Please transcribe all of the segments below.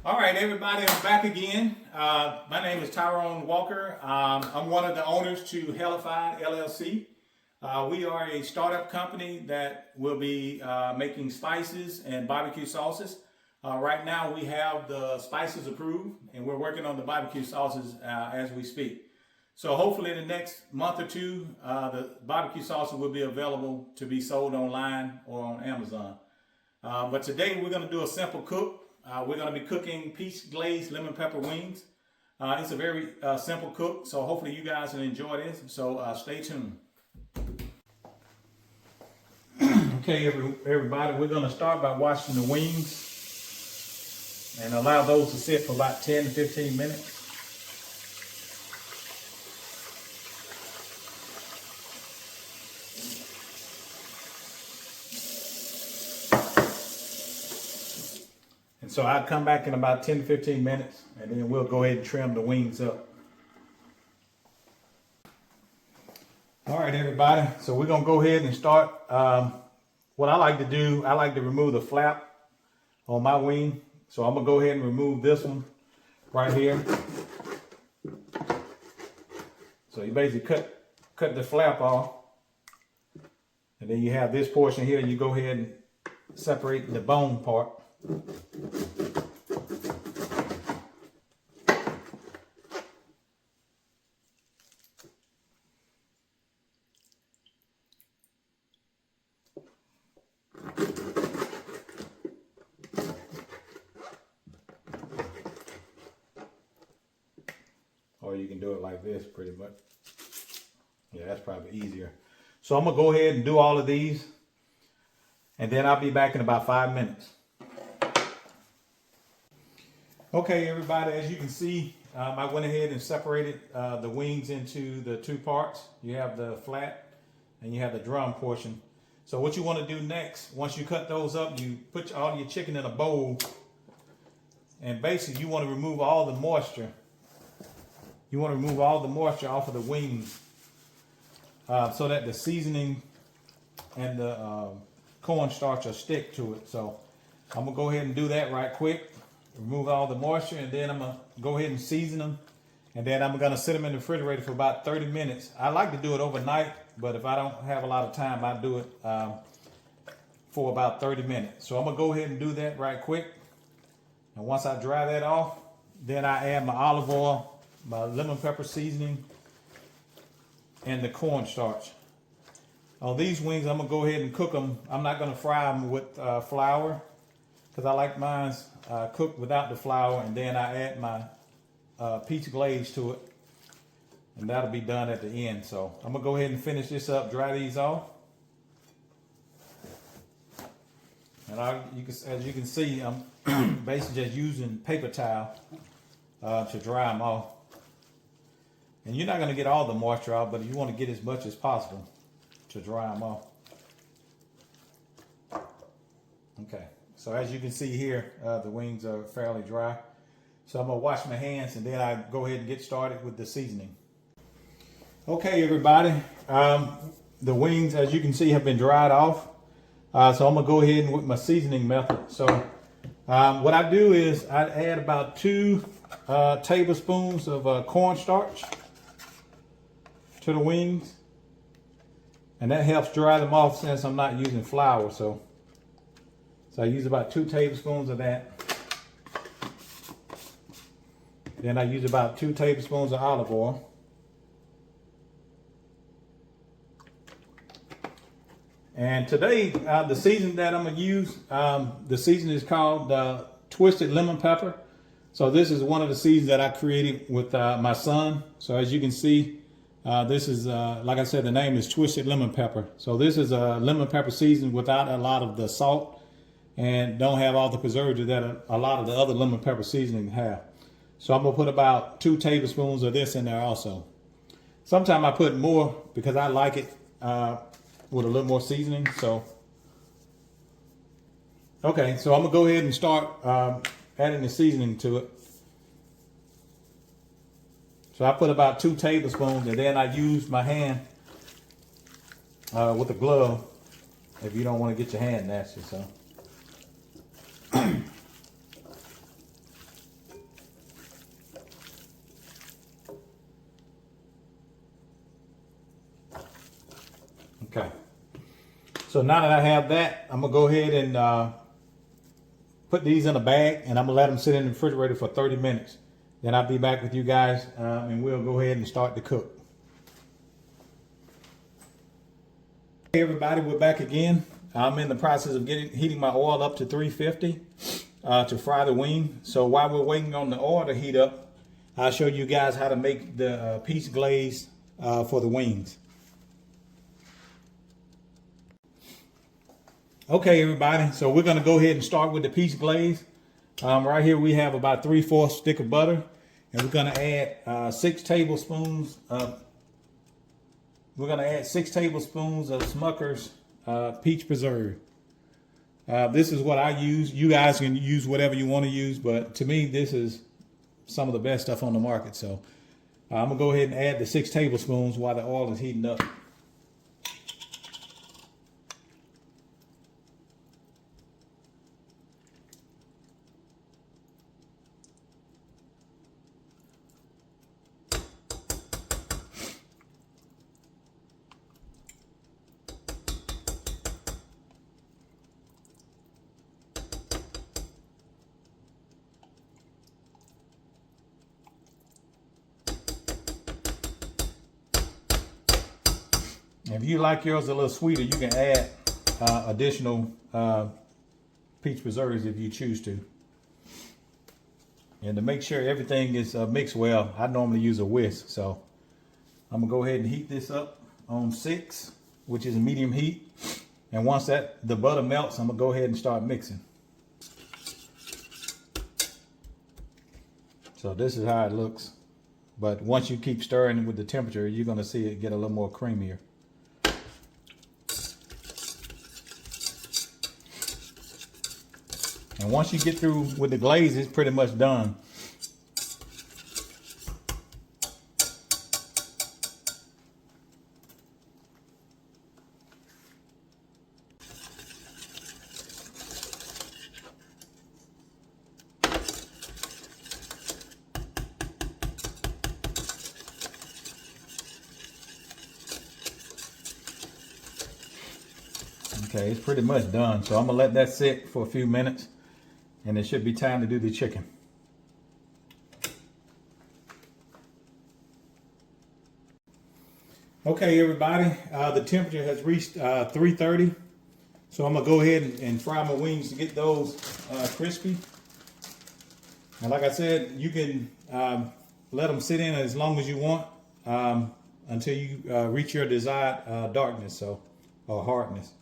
All right, everybody, I'm back again. My name is Tyrone Walker. I'm one of the owners to A-Fied LLC. We are a startup company that will be making spices and barbecue sauces. Right now, we have the spices approved, and we're working on the barbecue sauces as we speak. So hopefully in the next month or two, the barbecue sauces will be available to be sold online or on Amazon. But today we're going to do a simple cook. We're going to be cooking peach glazed lemon pepper wings. It's a very simple cook, so hopefully you guys will enjoy this. So stay tuned. Okay, everybody, we're going to start by washing the wings and allow those to sit for about 10 to 15 minutes. And so I'll come back in about 10 to 15 minutes, and then we'll go ahead and trim the wings up. All right, everybody. So we're going to go ahead and start. What I like to do, I like to remove the flap on my wing. So I'm going to go ahead and remove this one right here. So you basically cut the flap off. And then you have this portion here, and you go ahead and separate the bone part. Or you can do it like this pretty much. Yeah, that's probably easier. So I'm gonna go ahead and do all of these, and then I'll be back in about 5 minutes. Okay, everybody, as you can see, I went ahead and separated the wings into the two parts. You have the flat and you have the drum portion. So what you want to do next, once you cut those up, you put all your chicken in a bowl, and basically you want to remove all the moisture. You want to remove all the moisture off of the wings so that the seasoning and the cornstarch will stick to it. So I'm going to go ahead and do that right quick. Remove all the moisture, and then I'm going to go ahead and season them. And then I'm going to sit them in the refrigerator for about 30 minutes. I like to do it overnight, but if I don't have a lot of time, I do it for about 30 minutes. So I'm going to go ahead and do that right quick. And once I dry that off, then I add my olive oil, my lemon pepper seasoning, and the cornstarch. On these wings, I'm going to go ahead and cook them. I'm not going to fry them with flour, because I like mine cooked without the flour, and then I add my peach glaze to it, and that'll be done at the end. So I'm gonna go ahead and finish this up, dry these off, and as you can see, I'm basically just using paper towel to dry them off. And you're not gonna get all the moisture out, but you want to get as much as possible to dry them off. Okay. So as you can see here, the wings are fairly dry. So I'm gonna wash my hands, and then I go ahead and get started with the seasoning. Okay, everybody, the wings, as you can see, have been dried off. So I'm gonna go ahead and with my seasoning method. So what I do is I add about 2 tablespoons of cornstarch to the wings, and that helps dry them off since I'm not using flour. So I use about 2 tablespoons of that. Then I use about 2 tablespoons of olive oil. And today, the season that I'm gonna use, the season is called Twisted Lemon Pepper. So this is one of the seasons that I created with my son. So as you can see, this is, like I said, the name is Twisted Lemon Pepper. So this is a lemon pepper season without a lot of the salt, and don't have all the preservatives that a lot of the other lemon pepper seasonings have. So I'm gonna put about 2 tablespoons of this in there also. Sometimes I put more because I like it with a little more seasoning. So, okay, so I'm gonna go ahead and start adding the seasoning to it. So I put about 2 tablespoons, and then I use my hand with a glove if you don't want to get your hand nasty. So So now that I have that, I'm gonna go ahead and put these in a bag, and I'm gonna let them sit in the refrigerator for 30 minutes. Then I'll be back with you guys, and we'll go ahead and start to cook. Hey everybody, we're back again. I'm in the process of heating my oil up to 350 to fry the wing. So while we're waiting on the oil to heat up, I'll show you guys how to make the piece glaze for the wings. Okay everybody, so we're gonna go ahead and start with the piece glaze. Right here we have about 3/4 stick of butter, and we're gonna add 6 tablespoons of Smucker's peach preserve. This is what I use. You guys can use whatever you want to use, but to me this is some of the best stuff on the market. So I'm gonna go ahead and add the 6 tablespoons while the oil is heating up. If you like yours a little sweeter, you can add additional peach preserves if you choose to. And to make sure everything is mixed well, I normally use a whisk. So I'm gonna go ahead and heat this up on 6, which is a medium heat. And once the butter melts, I'm gonna go ahead and start mixing. So this is how it looks. But once you keep stirring with the temperature, you're gonna see it get a little more creamier. And once you get through with the glaze, it's pretty much done. Okay, it's pretty much done. So I'm gonna let that sit for a few minutes, and it should be time to do the chicken. Okay, everybody, the temperature has reached 330. So I'm gonna go ahead and fry my wings to get those crispy. And like I said, you can let them sit in as long as you want until you reach your desired darkness or hardness.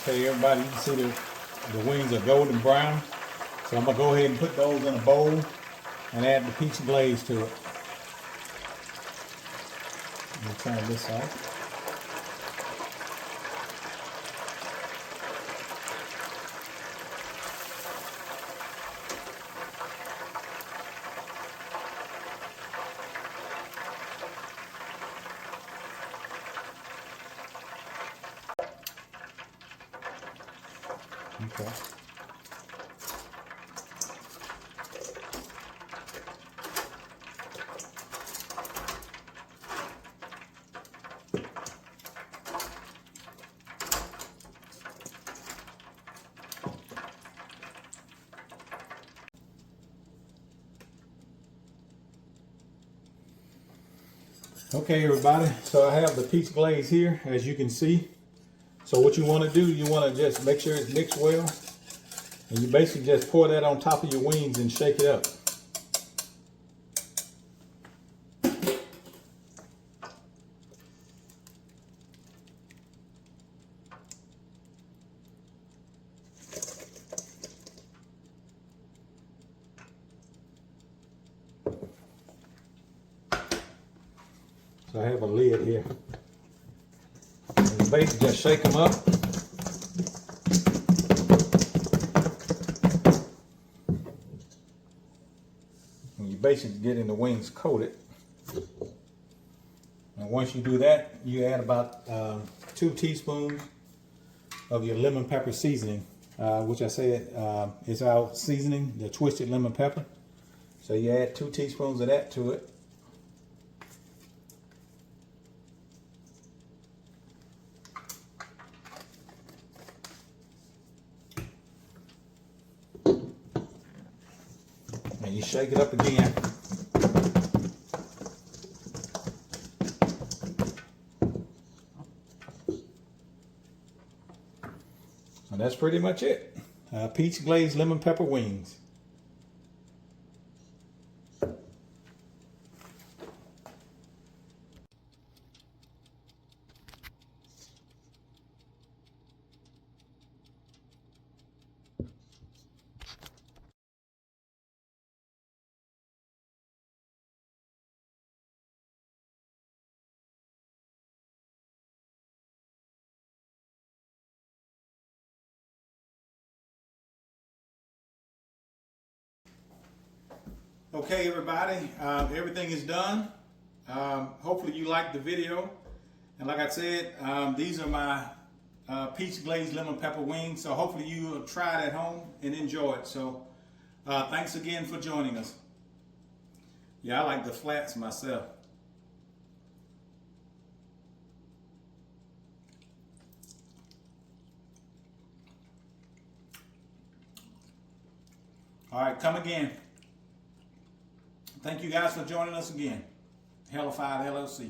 Okay, everybody, you can see the wings are golden brown. So I'm gonna go ahead and put those in a bowl and add the peach glaze to it. Let me turn this off. Okay. Okay, everybody, so I have the peach glaze here, as you can see. So what you want to do, you want to just make sure it's mixed well, and you basically just pour that on top of your wings and shake it up. So I have a lid here. basically just shake them up. And you basically getting the wings coated. And once you do that, you add about 2 teaspoons of your lemon pepper seasoning, which I said is our seasoning, the twisted lemon pepper. So you add 2 teaspoons of that to it. And you shake it up again. And that's pretty much it. Peach glazed lemon pepper wings. Okay, everybody, everything is done. Hopefully you liked the video. And like I said, these are my peach glazed lemon pepper wings. So hopefully you will try it at home and enjoy it. So thanks again for joining us. Yeah, I like the flats myself. All right, come again. Thank you guys for joining us again. A-Fied LLC.